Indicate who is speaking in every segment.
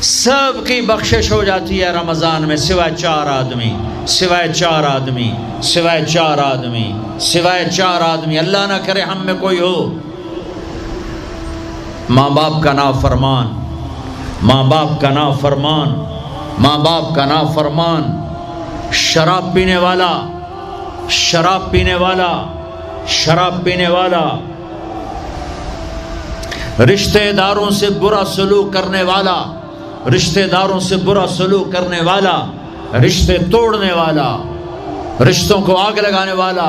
Speaker 1: سب کی بخشش ہو جاتی ہے رمضان میں سوائے 4 آدمی، سوائے 4 آدمی، سوائے 4 آدمی، سوائے 4 آدمی۔ اللہ نہ کرے ہم میں کوئی ہو، ماں باپ کا نافرمان، ماں باپ کا نافرمان، ماں باپ کا نافرمان، شراب پینے والا، شراب پینے والا، شراب پینے والا، رشتہ داروں سے برا سلوک کرنے والا، رشتہ داروں سے برا سلوک کرنے والا، رشتے توڑنے والا، رشتوں کو آگ لگانے والا،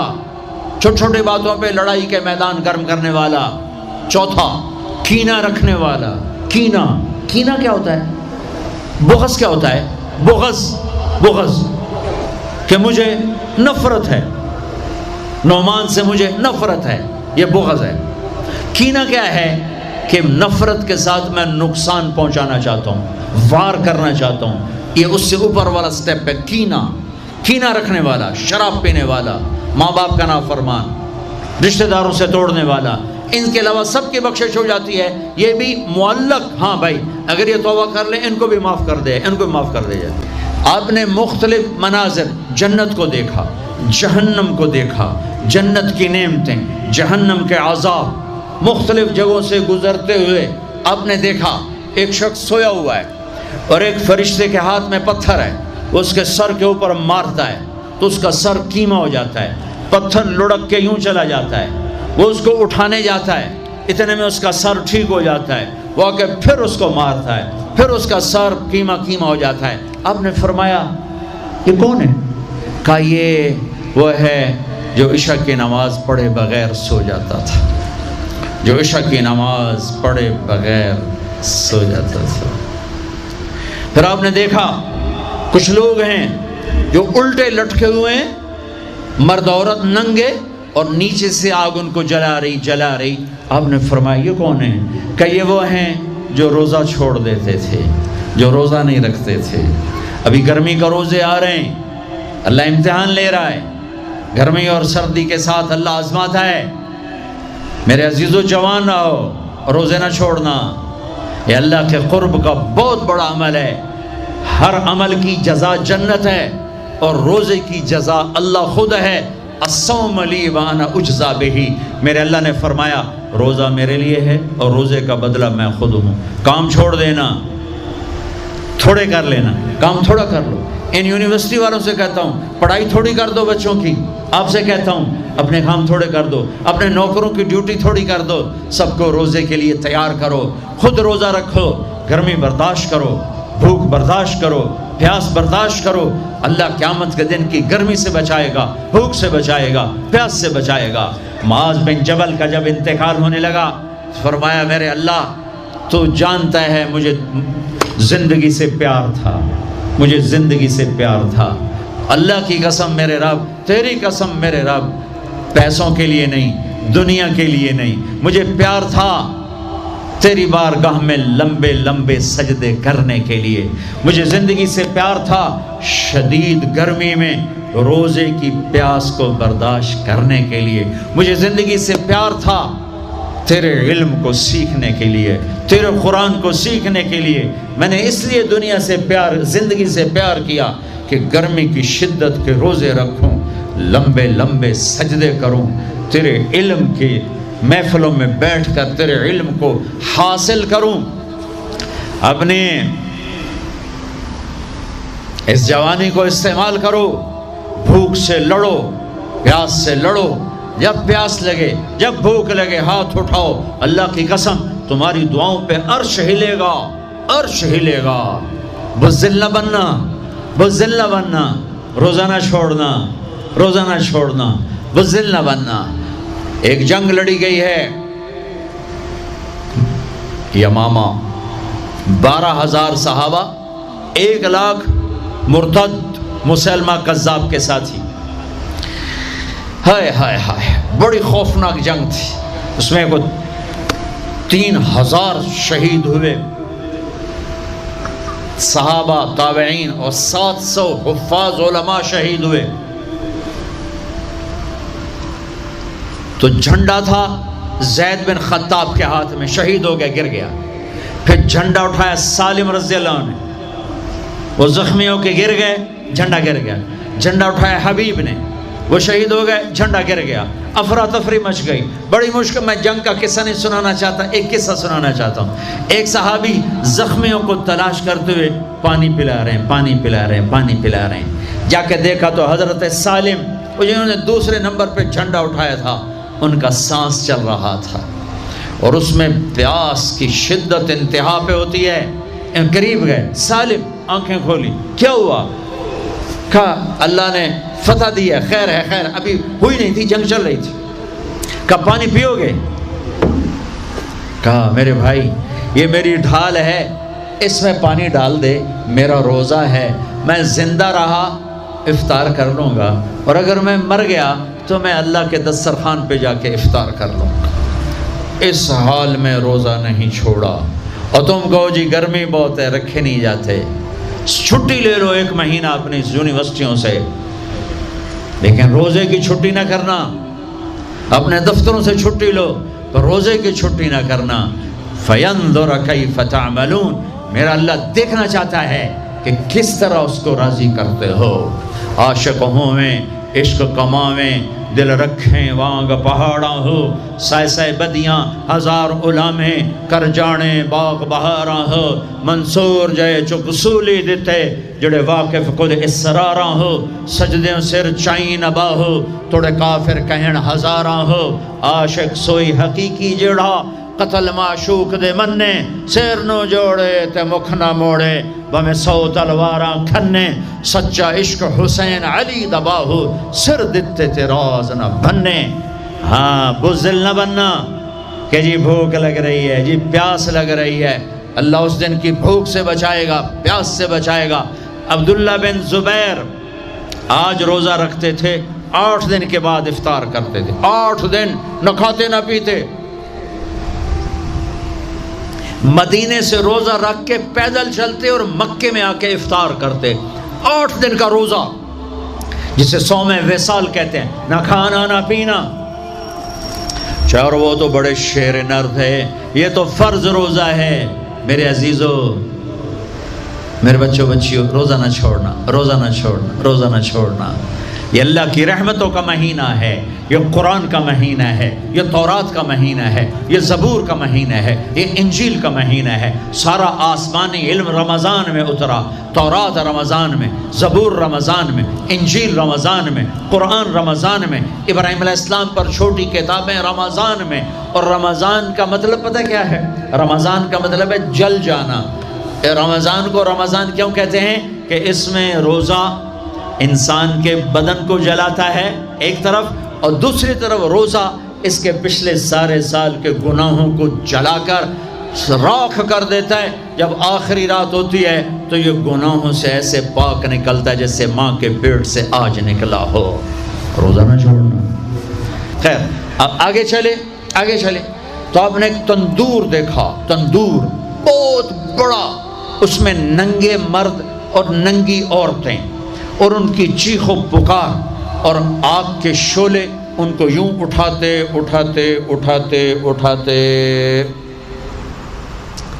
Speaker 1: چھوٹی چھوٹی باتوں پہ لڑائی کے میدان گرم کرنے والا۔ چوتھا، کینہ رکھنے والا۔ کینہ، کینہ کیا ہوتا ہے؟ بغض کیا ہوتا ہے؟ بغض، بغض کہ مجھے نفرت ہے، نعمان سے مجھے نفرت ہے، یہ بغض ہے۔ کینہ کیا ہے؟ کہ نفرت کے ساتھ میں نقصان پہنچانا چاہتا ہوں، وار کرنا چاہتا ہوں، یہ اس سے اوپر والا سٹیپ ہے کینہ۔ کینہ رکھنے والا، شراب پینے والا، ماں باپ کا نافرمان، رشتہ داروں سے توڑنے والا، ان کے علاوہ سب کی بخشش ہو جاتی ہے۔ یہ بھی معلق، ہاں بھائی اگر یہ توبہ کر لیں ان کو بھی معاف کر دے، ان کو بھی معاف کر دے جائے۔ آپ نے مختلف مناظر، جنت کو دیکھا، جہنم کو دیکھا، جنت کی نعمتیں، جہنم کے عذاب، مختلف جگہوں سے گزرتے ہوئے آپ نے دیکھا ایک شخص سویا ہوا ہے اور ایک فرشتے کے ہاتھ میں پتھر ہے، وہ اس کے سر کے اوپر مارتا ہے تو اس کا سر کیما ہو جاتا ہے، پتھر لڑک کے یوں چلا جاتا ہے، وہ اس کو اٹھانے جاتا ہے، اتنے میں اس کا سر ٹھیک ہو جاتا ہے، وہ آ کے پھر اس کو مارتا ہے، پھر اس کا سر کیما کیما ہو جاتا ہے۔ آپ نے فرمایا یہ کون ہے؟ کہا یہ وہ ہے جو عشاء کی نماز پڑھے بغیر سو جاتا تھا، جو عشاء کی نماز پڑھے بغیر سو جاتا تھا۔ پھر آپ نے دیکھا کچھ لوگ ہیں جو الٹے لٹکے ہوئے ہیں، مرد عورت ننگے، اور نیچے سے آگ ان کو جلا رہی جلا رہی۔ آپ نے فرمایا یہ کون ہیں؟ کہ یہ وہ ہیں جو روزہ چھوڑ دیتے تھے، جو روزہ نہیں رکھتے تھے۔ ابھی گرمی کا روزے آ رہے ہیں، اللہ امتحان لے رہا ہے، گرمی اور سردی کے ساتھ اللہ آزماتا ہے۔ میرے عزیزو جوان رہو، روزے نہ چھوڑنا، یہ اللہ کے قرب کا بہت بڑا عمل ہے۔ ہر عمل کی جزا جنت ہے اور روزے کی جزا اللہ خود ہے۔ الصوم لی وانا اجزا بہ، میرے اللہ نے فرمایا روزہ میرے لیے ہے اور روزے کا بدلہ میں خود ہوں۔ کام چھوڑ دینا، تھوڑے کر لینا، کام تھوڑا کر لو۔ ان یونیورسٹی والوں سے کہتا ہوں پڑھائی تھوڑی کر دو بچوں کی، آپ سے کہتا ہوں اپنے کام تھوڑے کر دو، اپنے نوکروں کی ڈیوٹی تھوڑی کر دو، سب کو روزے کے لیے تیار کرو، خود روزہ رکھو، گرمی برداشت کرو، بھوک برداشت کرو، پیاس برداشت کرو۔ اللہ قیامت کے دن کی گرمی سے بچائے گا، بھوک سے بچائے گا، پیاس سے بچائے گا۔ معاذ بن جبل کا جب انتقال ہونے لگا، فرمایا میرے اللہ تو جانتا ہے مجھے زندگی سے پیار تھا، مجھے زندگی سے پیار تھا، اللہ کی قسم میرے رب، تیری قسم میرے رب، پیسوں کے لیے نہیں، دنیا کے لیے نہیں، مجھے پیار تھا تیری بارگاہ میں لمبے لمبے سجدے کرنے کے لیے، مجھے زندگی سے پیار تھا شدید گرمی میں روزے کی پیاس کو برداشت کرنے کے لیے، مجھے زندگی سے پیار تھا تیرے علم کو سیکھنے کے لیے، تیرے قرآن کو سیکھنے کے لیے۔ میں نے اس لیے دنیا سے پیار، زندگی سے پیار کیا کہ گرمی کی شدت کے روزے رکھوں، لمبے لمبے سجدے کروں، تیرے علم کی محفلوں میں بیٹھ کر تیرے علم کو حاصل کروں۔ اپنے اس جوانی کو استعمال کرو، بھوک سے لڑو، پیاس سے لڑو، جب پیاس لگے، جب بھوک لگے ہاتھ اٹھاؤ، اللہ کی قسم تمہاری دعاؤں پہ عرش ہلے گا، عرش ہلے گا۔ بزدل نہ بننا، بزدل نہ بننا، روزہ نہ چھوڑنا، روزہ نہ چھوڑنا، بزدل نہ بننا۔ ایک جنگ لڑی گئی ہے یمامہ، 12,000 صحابہ، 1,00,000 مرتد مسلمہ کذاب کے ساتھی۔ ہائے ہائے ہائے، بڑی خوفناک جنگ تھی، اس میں کو 3,000 شہید ہوئے، صحابہ، تابعین اور 700 حفاظ علماء شہید ہوئے۔ تو جھنڈا تھا زید بن خطاب کے ہاتھ میں، شہید ہو گیا، گر گیا۔ پھر جھنڈا اٹھایا سالم رضی اللہ عنہ نے، وہ زخمی ہو کے گر گئے، جھنڈا گر گیا، جھنڈا اٹھایا حبیب نے، وہ شہید ہو گئے، جھنڈا گر گیا، افراتفری مچ گئی، بڑی مشکل۔ میں جنگ کا قصہ نہیں سنانا چاہتا، ایک قصہ سنانا چاہتا ہوں۔ ایک صحابی زخمیوں کو تلاش کرتے ہوئے پانی پلا رہے ہیں، پانی پلا رہے ہیں، پانی پلا رہے ہیں، جا کے دیکھا تو حضرت سالم، وہ جنہوں نے دوسرے نمبر پہ جھنڈا اٹھایا تھا، ان کا سانس چل رہا تھا، اور اس میں پیاس کی شدت انتہا پہ ہوتی ہے۔ قریب گئے، سالم آنکھیں کھولی، کیا ہوا؟ کہا اللہ نے فتح دی ہے، خیر ہے، خیر، ابھی ہوئی نہیں تھی، جنگ چل رہی تھی۔ کہا پانی پیو گے؟ کہا میرے بھائی یہ میری ڈھال ہے، اس میں پانی ڈال دے، میرا روزہ ہے، میں زندہ رہا افطار کر لوں گا، اور اگر میں مر گیا تو میں اللہ کے دسترخوان پہ جا کے افطار کر لوں گا۔ اس حال میں روزہ نہیں چھوڑا، اور تم کہو جی گرمی بہت ہے، رکھے نہیں جاتے، چھٹی لے لو 1 مہینہ اپنی یونیورسٹیوں سے، لیکن روزے کی چھٹی نہ کرنا، اپنے دفتروں سے چھٹی لو تو روزے کی چھٹی نہ کرنا۔ فَيَنْظُرَ كَيْفَ تَعْمَلُونَ، میرا اللہ دیکھنا چاہتا ہے کہ کس طرح اس کو راضی کرتے ہو۔ عاشق ہوویں، عشق کماویں، دل رکھیں وانگ پہاڑاں ہو، سائے سائے بدیاں ہزار علامیں، کر جانے باغ بہاراں ہو، منصور جائے چک سولی دیتے، جڑے واقف خود اسراراں ہو، سجدیں سر چائیں نبا ہو، توڑے کافر کہن ہزاراں ہو، عاشق سوئی حقیقی جڑا، قتل معشوق دے مننے، سیر نو جوڑے تے مکھ نہ موڑے، بمیں 100 تلواراں کھنے، سچا عشق حسین علی دباہو، سر دیتے تے راز نہ بننے۔ ہاں بزدل نہ بننا کہ جی بھوک لگ رہی ہے، جی پیاس لگ رہی ہے، اللہ اس دن کی بھوک سے بچائے گا، پیاس سے بچائے گا۔ عبداللہ بن زبیر آج روزہ رکھتے تھے، 8 دن کے بعد افطار کرتے تھے، 8 دن نہ کھاتے نہ پیتے، مدینے سے روزہ رکھ کے پیدل چلتے اور مکے میں آ کے افطار کرتے، 8 دن کا روزہ، جسے صوم وصال کہتے ہیں، نہ کھانا نہ پینا۔ چار وہ تو بڑے شیر نر تھے، یہ تو فرض روزہ ہے۔ میرے عزیزو، میرے بچوں بچیوں، روزہ نہ چھوڑنا، روزہ نہ چھوڑنا، روزہ نہ چھوڑنا۔ یہ اللہ کی رحمتوں کا مہینہ ہے، یہ قرآن کا مہینہ ہے، یہ تورات کا مہینہ ہے، یہ زبور کا مہینہ ہے، یہ انجیل کا مہینہ ہے۔ سارا آسمانی علم رمضان میں اترا، تورات رمضان میں، زبور رمضان میں، انجیل رمضان میں، قرآن رمضان میں، ابراہیم علیہ السلام پر چھوٹی کتابیں رمضان میں۔ اور رمضان کا مطلب پتہ کیا ہے؟ رمضان کا مطلب ہے جل جانا۔ رمضان کو رمضان کیوں کہتے ہیں؟ کہ اس میں روزہ انسان کے بدن کو جلاتا ہے ایک طرف، اور دوسری طرف روزہ اس کے پچھلے سارے سال کے گناہوں کو جلا کر راکھ کر دیتا ہے۔ جب آخری رات ہوتی ہے تو یہ گناہوں سے ایسے پاک نکلتا ہے جیسے ماں کے پیٹ سے آج نکلا ہو۔ روزہ نہ چھوڑنا۔ خیر، اب آگے چلے تو آپ نے ایک تندور دیکھا، تندور بہت بڑا، اس میں ننگے مرد اور ننگی عورتیں، اور ان کی چیخ و پکار، اور آگ کے شعلے ان کو یوں اٹھاتے اٹھاتے اٹھاتے اٹھاتے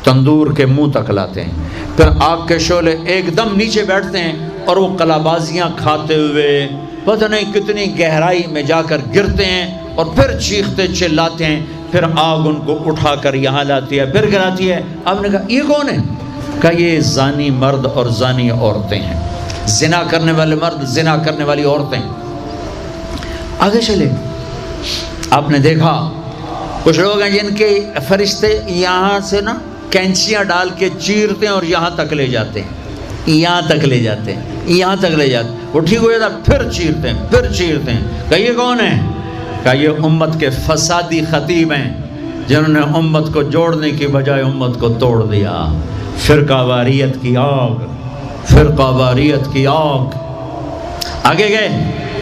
Speaker 1: تندور کے منہ تک لاتے ہیں۔ پھر آگ کے شعلے ایک دم نیچے بیٹھتے ہیں، اور وہ کلابازیاں کھاتے ہوئے پتہ نہیں کتنی گہرائی میں جا کر گرتے ہیں، اور پھر چیختے چلاتے ہیں۔ پھر آگ ان کو اٹھا کر یہاں لاتی ہے، پھر گراتی ہے۔ آپ نے کہا یہ کون ہے؟ کہا یہ زانی مرد اور زانی عورتیں ہیں، زنا کرنے والے مرد، زنا کرنے والی عورتیں۔ آگے چلے، آپ نے دیکھا کچھ لوگ ہیں جن کے فرشتے یہاں سے نا کینچیاں ڈال کے چیرتے ہیں اور یہاں تک لے جاتے ہیں، یہاں تک لے جاتے ہیں، یہاں تک لے جاتے ہیں، وہ ٹھیک ہو جاتا پھر چیرتے ہیں، پھر چیرتے ہیں۔ کہا یہ کون ہے؟ کہا یہ امت کے فسادی خطیب ہیں، جنہوں نے امت کو جوڑنے کی بجائے امت کو توڑ دیا۔ فرقہ واریت کی آگ، فرقہ واریت کی آگ۔ آگے گئے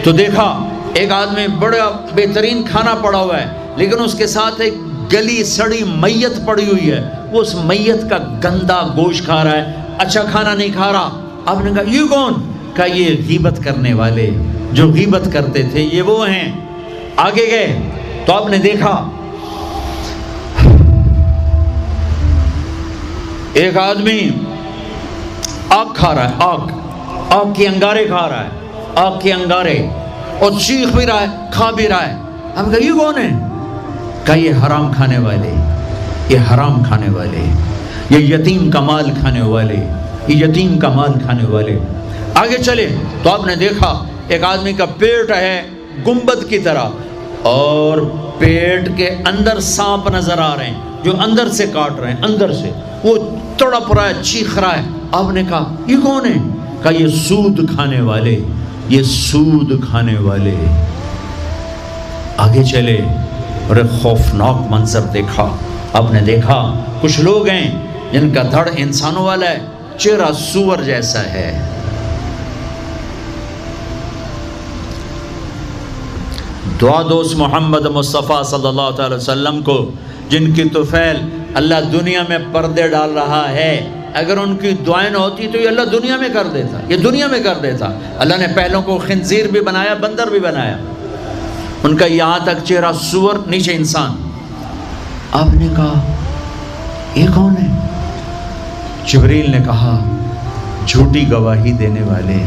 Speaker 1: تو دیکھا ایک آدمی بڑا بہترین کھانا پڑا ہوا ہے، لیکن اس کے ساتھ ایک گلی سڑی میت پڑی ہوئی ہے، وہ اس میت کا گندا گوشت کھا رہا ہے، اچھا کھانا نہیں کھا رہا۔ آپ نے کہا یہ کون؟ کہا یہ غیبت کرنے والے، جو غیبت کرتے تھے یہ وہ ہیں۔ آگے گئے تو آپ نے دیکھا ایک آدمی آگ کھا رہا ہے، آگ کے انگارے کھا رہا ہے، آگ کے انگارے، اور چیخ بھی رہا ہے، کھا بھی رہا ہے۔ ہم کہا یہ کون ہے؟ کہا یہ حرام کھانے والے، یہ حرام کھانے والے، یہ یتیم کا مال کھانے والے، یہ یتیم کا مال کھانے والے۔ آگے چلے تو آپ نے دیکھا ایک آدمی کا پیٹ ہے گنبد کی طرح، اور پیٹ کے اندر سانپ نظر آ رہے ہیں جو اندر سے کاٹ رہے ہیں، اندر سے وہ تڑپ رہا ہے، چیخ رہا ہے۔ آپ نے کہا یہ کون ہے؟ کہا یہ سود کھانے والے، یہ سود کھانے والے۔ آگے چلے اور ایک خوفناک منظر دیکھا۔ آپ نے دیکھا کچھ لوگ ہیں جن کا دھڑ انسانوں والا ہے، چہرہ سور جیسا ہے۔ دعا دوست محمد مصطفیٰ صلی اللہ تعالی وسلم کو، جن کی طفیل اللہ دنیا میں پردے ڈال رہا ہے، اگر ان کی دعائیں نہ ہوتی تو یہ اللہ دنیا میں کر دیتا، یہ دنیا میں کر دیتا۔ اللہ نے پہلوں کو خنزیر بھی بنایا، بندر بھی بنایا، ان کا یہاں تک چہرہ سور، نیچے انسان۔ آپ نے کہا یہ کون ہے؟ جبریل نے کہا جھوٹی گواہی دینے والے،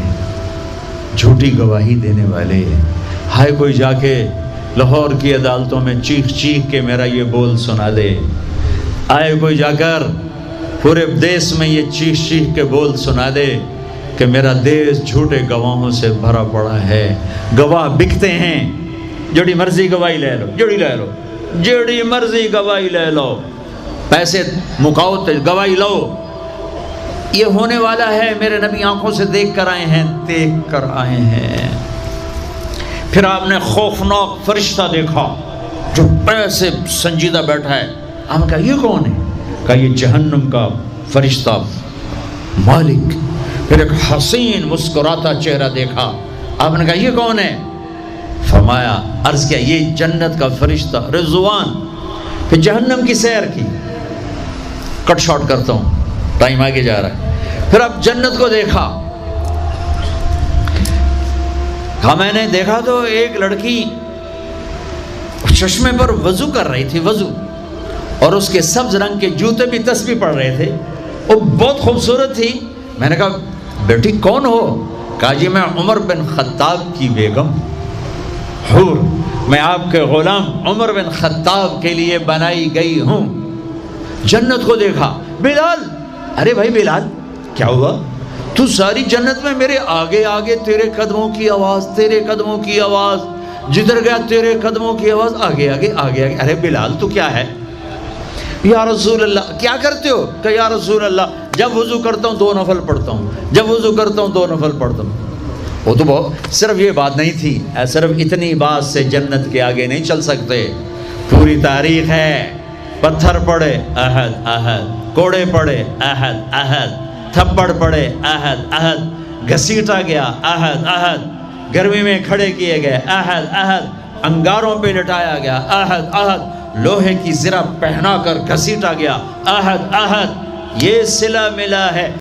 Speaker 1: جھوٹی گواہی دینے والے۔ ہائے کوئی جا کے لاہور کی عدالتوں میں چیخ چیخ کے میرا یہ بول سنا دے، آئے کوئی جا کر پورے دیس میں یہ چیخ چیخ کے بول سنا دے کہ میرا دیس جھوٹے گواہوں سے بھرا پڑا ہے، گواہ بکتے ہیں، جڑی مرضی گواہی لے لو، جڑی مرضی گواہی لے لو، پیسے مکاؤ تو گواہی لو۔ یہ ہونے والا ہے، میرے نبی آنکھوں سے دیکھ کر آئے ہیں، دیکھ کر آئے ہیں۔ پھر آپ نے خوفناک فرشتہ دیکھا جو ایسے سنجیدہ بیٹھا ہے۔ ہم کہا یہ کون ہے؟ کہا یہ جہنم کا فرشتہ مالک۔ پھر ایک حسین مسکراتا چہرہ دیکھا۔ آپ نے کہا یہ کون ہے؟ فرمایا، عرض کیا یہ جنت کا فرشتہ رضوان۔ پھر جہنم کی سیر کی، کٹ شارٹ کرتا ہوں، ٹائم آگے جا رہا ہے۔ پھر اب جنت کو دیکھا۔ کہا میں نے دیکھا تو ایک لڑکی چشمے پر وضو کر رہی تھی، وضو، اور اس کے سبز رنگ کے جوتے بھی تسبیح پڑھ رہے تھے، وہ بہت خوبصورت تھی۔ میں نے کہا بیٹی کون ہو؟ کہا جی میں عمر بن خطاب کی بیگم حور، میں آپ کے غلام عمر بن خطاب کے لیے بنائی گئی ہوں۔ جنت کو دیکھا۔ بلال، ارے بھائی بلال کیا ہوا؟ تو ساری جنت میں میرے آگے آگے، تیرے قدموں کی آواز، تیرے قدموں کی آواز، جدھر گیا تیرے قدموں کی آواز، آگے آگے آگے آگے۔ ارے بلال تو کیا ہے؟ یا رسول اللہ کیا کرتے ہو؟ کہ یا رسول اللہ جب وضو کرتا ہوں 2 نفل پڑھتا ہوں، جب وضو کرتا ہوں 2 نفل پڑھتا ہوں۔ وہ تو بہت، صرف یہ بات نہیں تھی، صرف اتنی بات سے جنت کے آگے نہیں چل سکتے، پوری تاریخ ہے۔ پتھر پڑے احد احد، کوڑے پڑے احد احد، تھپڑ پڑے احد احد، گھسیٹا گیا احد احد، گرمی میں کھڑے کیے گئے احد احد، انگاروں پہ لٹایا گیا احد احد، لوہے کی زرہ پہنا کر گھسیٹا گیا احد احد۔ یہ صلہ ملا ہے